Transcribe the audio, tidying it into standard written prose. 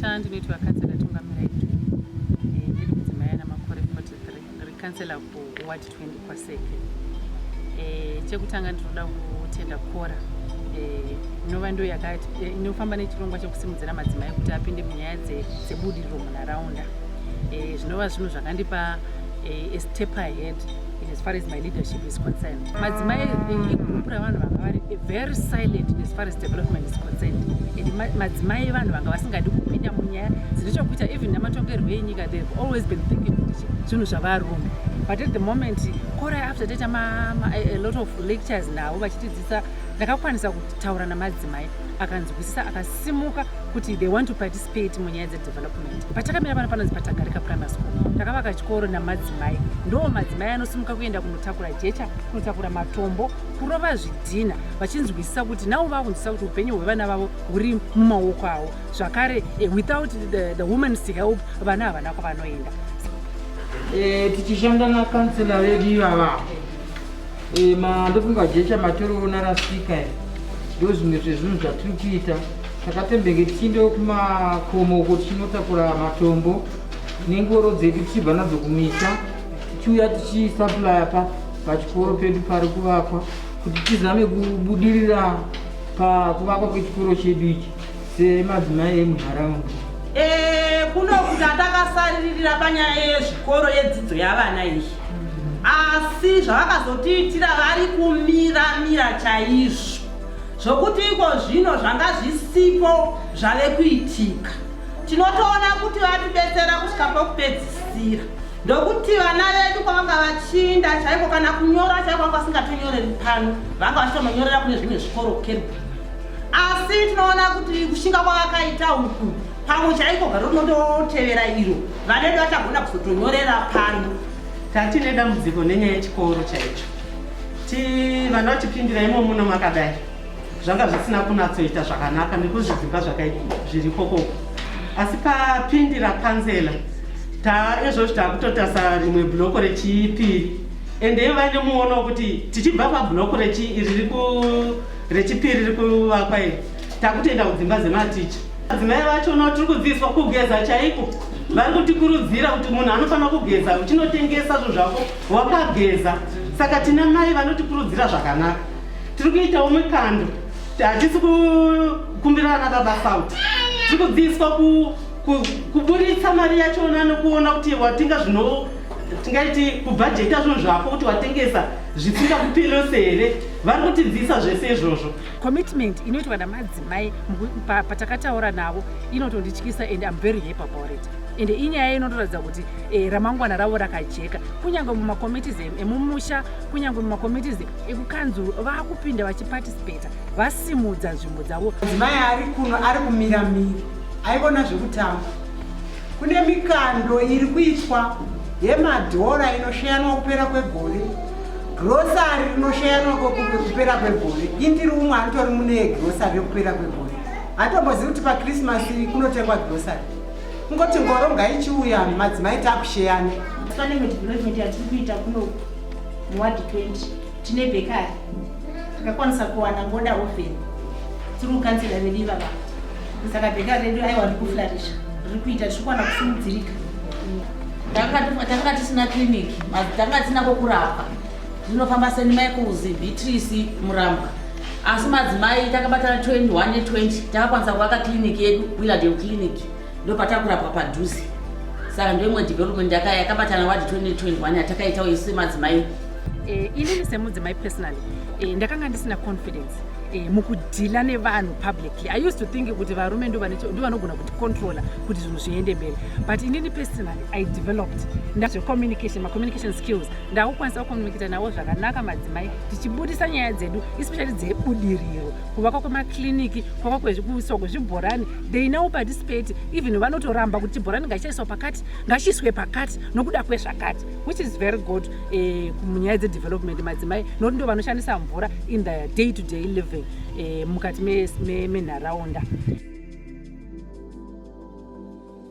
Mazita ndinoitwa Councillor Tungamirai Dube. Ndiri mudzimai ana makore 43, ndiri councillor kuward 20 kwaSeke. Chekutanga ndinoda kutenda kora inova ndo yakati inofamba nechirongwa chekusimudzira madzimai kuti apinde munyaya dzebudiriro munharaunda. Zvinova zvinhu zvakandipa a step ahead as far as my leadership is concerned. Madzimai igroup ravanhu vanga vari very silent as far as development is concerned. Madzimai vanhu vanga vasingadi kupinda munyaya dzine chokuita even namatongerwo enyika they've always been thinking kuti zvinhu zvavarume. But at the moment, Kora after that a lot of lectures now vachitidzisa ndakakwanisa kutaura namadzimai akanzwisisa akasimuka kuti they want to participate munyaya development. Patakamira pano panonzi patagarika primary school takavaka chikoro namadzimai, ndo madzimai anosimuka kuenda kunotakura jecha, kunotakura matombo, kurova zvidhina vachinzwisisa kuti navo vakunzwisisa kuti upenyu hwevana vavo huri mumaoko avo. Zvakare without the women's help vana havana kwavanoenda. Tichishanda na kansela vedu ivava ndofunga jecha matiriona rasvika ndo zvimwe zvezvinhu zvatiri kuita. Takatembenge tichienda kumakomo uko tichinotakura matombo nengoro dzedu tichibva nadzo kumisha tichiuya tichisaplaya pachikoro pedu pari kuvakwa kuti tizame kubudirira pakuvakwa kwechikoro chedu ichi semadzimai emunharaunda. Kunokuti takasaririra panyaya yezvikoro yedzidzo yavana iyi, asi zvavakazotiitira vari kumira chaizvo zvokuti iko zvino zvanga zvisipo zvave kuitika. Tinotoona kuti vatidetsera kusvika pokupedzisira, ndokuti vana vedu kwavanga vachiinda chaiko kana kunyora chaiko vanga vasingatonyoreri pano, vanga vachitonyorera kune zvimwe zvikoro kerwa. Asi tinoona kuti kushinga kwavakaita uku pamwe chaiko garo rinototevera iro vana vedu vachagona kuzotonyorera pano. Tatine dambudziko nenyaya yechikoro chaicho. Vana vachipindira imo muno makadai zvanga zvisina kunatsoita zvakanaka nekuzvidzimba zviri kokoko. Asi papindira kansela izvozvo takutotasa rimwe bhloko rechipiri ende vane muono kuti tichibva pabhloko rechipiri riri kuvakwa iri takutoenda kudzimba dzematicha. Madzimai vacho tiri kudzidziswa kugeza chaiko. Vari kutikurudzira kuti munhu anofanira kugeza uchinotengesa zvinhu zvako wakageza. Saka tina mai vanotikurudzira zvakanaka. Tiri kuitawo mikando, hatisi kukumbira vana baba sauti. Tiri kudzidziswa kuburitsa mari yachona nekuona kuti watenga tingaiti kubhajeta zvinhu zvako kuti watengesa zvisingakupirose here. Vari kutidzidzisa zvese izvozvo. Commitment inoitwa namadzimai patakataura navo inotondityisa and I'm very happy about it. Ende inyaya inotoratidza kuti ramangwana ravo rakajeka. Kunyange mumakommittees emumusha, kunyange mumakommittees ekukanzuru vakupinda vachiparticipate, vasimudza nzvimbo dzavo. Madzimai ari kuno ari kumira aivona zvekutamba. Kune mikando iri kuitwa yemadhora inoshayanwa kupera kwegore, grocery rinoshayanwa kupera kwegore. Indiri umwe anotori mune grocery yekupera kwegore. Hatombozivi kuti paKrismasi kunotengwa grocery. Kungoti ngoro ngaichiuya madzimai takusheyane. Pane development yatiri kuita kuno muward 20 tine bekari takakwanisa kuwana ngoda oven tiri kukansela vedu ivava. Saka bekari redu aiwa riri kuflarisha, riri kuita tichikwana kusimudzirika. Tanga tisina kliniki, tanga tisina kokurapwa. Zvinofamba seNimaikuzi, Beatrice, Muramba. Asi madzimai takabatana 21 ne20 takakwanisa kuvaka kliniki yedu, Willardale Clinic. Ndo patakurapwa padhuze. Saka ndo imwe development yakabatana ward 2021 yatakaitawo isi madzimai. Inini semudzimai personally ndakanga ndisina confidence mukudhila nevanhu publicly. I used to think kuti varume ndo vanogona kuti controller kuti zvinhu zviende mberi. But inini personally I developed communication skills. Ndakukwanisa kucommunicate navo zvakanaka madzimai tichibudisa nyaya dzedu especially dzebudiriro, kuvakwa kwemakliniki, kuvakwa kwezvikuiswa kwezvibhorani. They now participate, even vanotoramba kuti chibhorani ngachiiswa pakati, ngachiiswe pakati nokuda kwezvakati, which is very good munyaya development madzimai nokuti ndo vanoshandisa mvura in the day to day living mukati menharaunda.